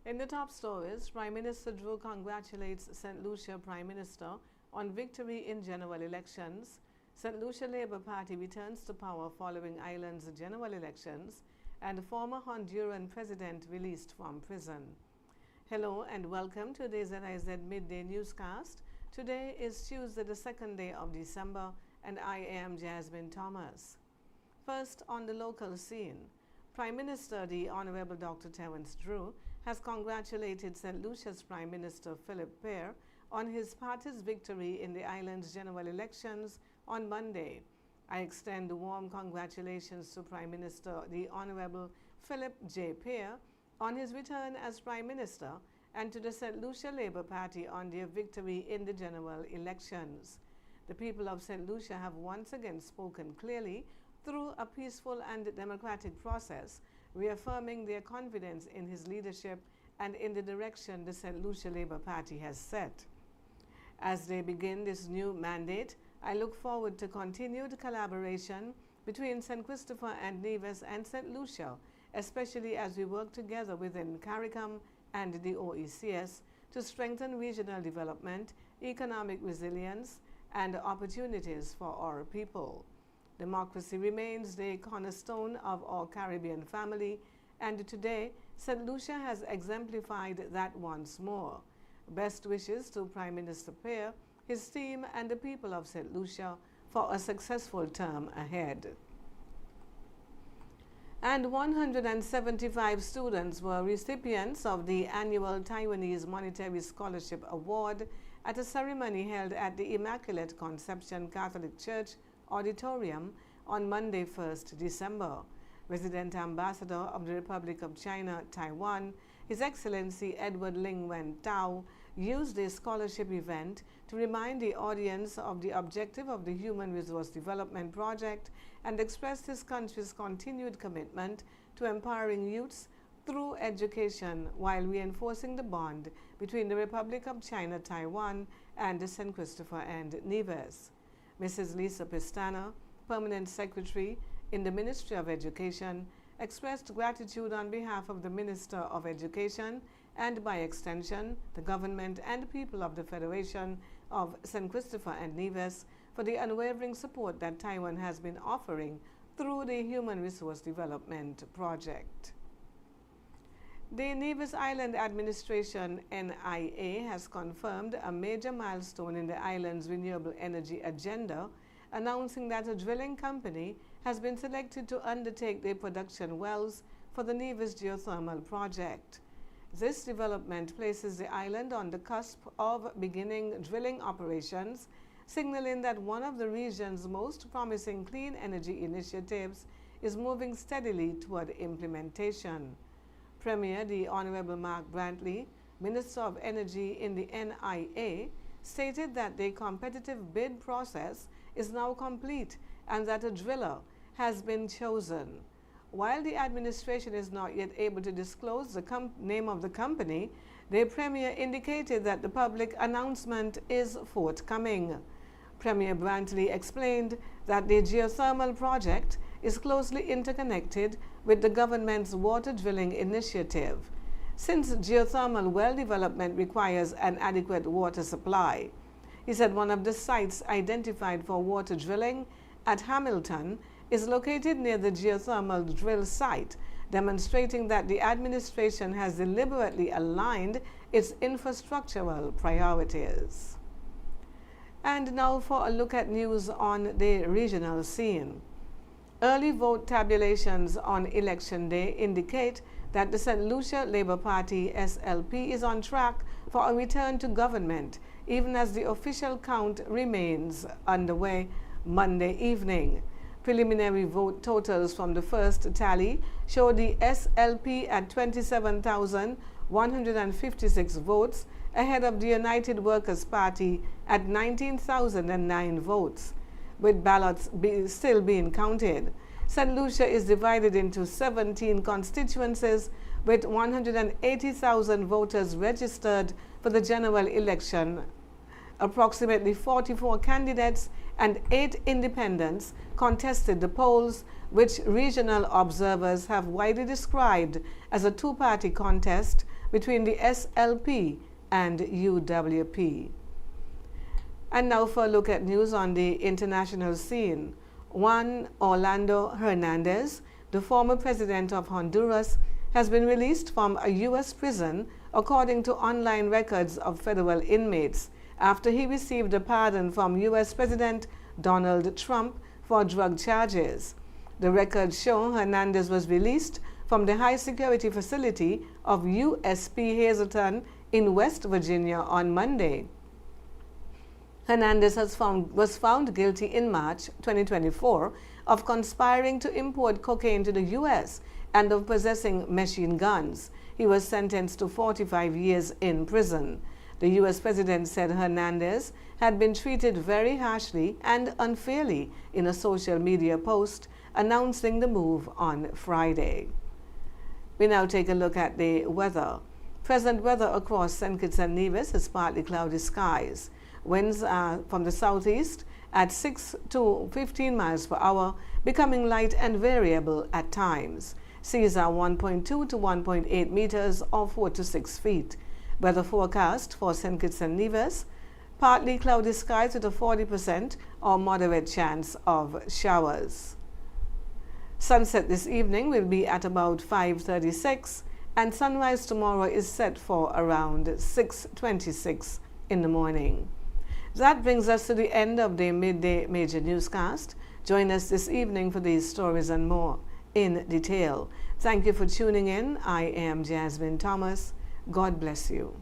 In the top stories, Prime Minister Drew congratulates St. Lucia Prime Minister on victory in general elections. St. Lucia Labour Party returns to power following island's general elections, and former Honduran president released from prison. Hello and welcome to the ZIZ Midday newscast. Today is Tuesday, the 2nd day of December, and I am Jasmine Thomas. First, on the local scene, Prime Minister the Honorable Dr. Terence Drew has congratulated St. Lucia's Prime Minister Philip Pear on his party's victory in the island's general elections on Monday. I extend warm congratulations to Prime Minister the Honorable Philip J. Pear on his return as Prime Minister and to the St. Lucia Labour Party on their victory in the general elections. The people of St. Lucia have once again spoken clearly through a peaceful and democratic process, reaffirming their confidence in his leadership and in the direction the St. Lucia Labour Party has set. As they begin this new mandate, I look forward to continued collaboration between St. Christopher and Nevis and St. Lucia, especially as we work together within CARICOM and the OECS to strengthen regional development, economic resilience, and opportunities for our people. Democracy remains the cornerstone of our Caribbean family, and today, St. Lucia has exemplified that once more. Best wishes to Prime Minister Pear, his team, and the people of St. Lucia for a successful term ahead. And 175 students were recipients of the annual Taiwanese Monetary Scholarship Award at a ceremony held at the Immaculate Conception Catholic Church Auditorium on Monday, 1st December. Resident Ambassador of the Republic of China, Taiwan, His Excellency Edward Ling Wen Tao, used the scholarship event to remind the audience of the objective of the Human Resource Development Project and expressed his country's continued commitment to empowering youths through education while reinforcing the bond between the Republic of China, Taiwan, and St. Christopher and Nevis. Mrs. Lisa Pestana, Permanent Secretary in the Ministry of Education, expressed gratitude on behalf of the Minister of Education and, by extension, the government and people of the Federation of St. Christopher and Nevis for the unwavering support that Taiwan has been offering through the Human Resource Development Project. The Nevis Island Administration, NIA, has confirmed a major milestone in the island's renewable energy agenda, announcing that a drilling company has been selected to undertake the production wells for the Nevis geothermal project. This development places the island on the cusp of beginning drilling operations, signaling that one of the region's most promising clean energy initiatives is moving steadily toward implementation. Premier the Honorable Mark Brantley, Minister of Energy in the NIA, stated that the competitive bid process is now complete and that a driller has been chosen. While the administration is not yet able to disclose the name of the company, the Premier indicated that the public announcement is forthcoming. Premier Brantley explained that the geothermal project is closely interconnected with the government's water drilling initiative, since geothermal well development requires an adequate water supply. He said one of the sites identified for water drilling at Hamilton is located near the geothermal drill site, demonstrating that the administration has deliberately aligned its infrastructural priorities. And now for a look at news on the regional scene. Early vote tabulations on Election Day indicate that the St. Lucia Labour Party, SLP, is on track for a return to government, even as the official count remains underway Monday evening. Preliminary vote totals from the first tally show the SLP at 27,156 votes, ahead of the United Workers' Party at 19,009 votes. With ballots still being counted, St. Lucia is divided into 17 constituencies with 180,000 voters registered for the general election. Approximately 44 candidates and 8 independents contested the polls, which regional observers have widely described as a two-party contest between the SLP and UWP. And now for a look at news on the international scene. Juan Orlando Hernandez, the former president of Honduras, has been released from a U.S. prison according to online records of federal inmates after he received a pardon from U.S. President Donald Trump for drug charges. The records show Hernandez was released from the high-security facility of USP Hazleton in West Virginia on Monday. Hernandez was found guilty in March 2024 of conspiring to import cocaine to the U.S. and of possessing machine guns. He was sentenced to 45 years in prison. The U.S. president said Hernandez had been treated very harshly and unfairly in a social media post announcing the move on Friday. We now take a look at the weather. Present weather across St. Kitts and Nevis is partly cloudy skies. Winds are from the southeast at 6 to 15 miles per hour, becoming light and variable at times. Seas are 1.2 to 1.8 meters or 4 to 6 feet. Weather forecast for St. Kitts and Nevis: partly cloudy skies with a 40% or moderate chance of showers. Sunset this evening will be at about 5:36, and sunrise tomorrow is set for around 6:26 in the morning. That brings us to the end of the Midday Major Newscast. Join us this evening for these stories and more in detail. Thank you for tuning in. I am Jasmine Thomas. God bless you.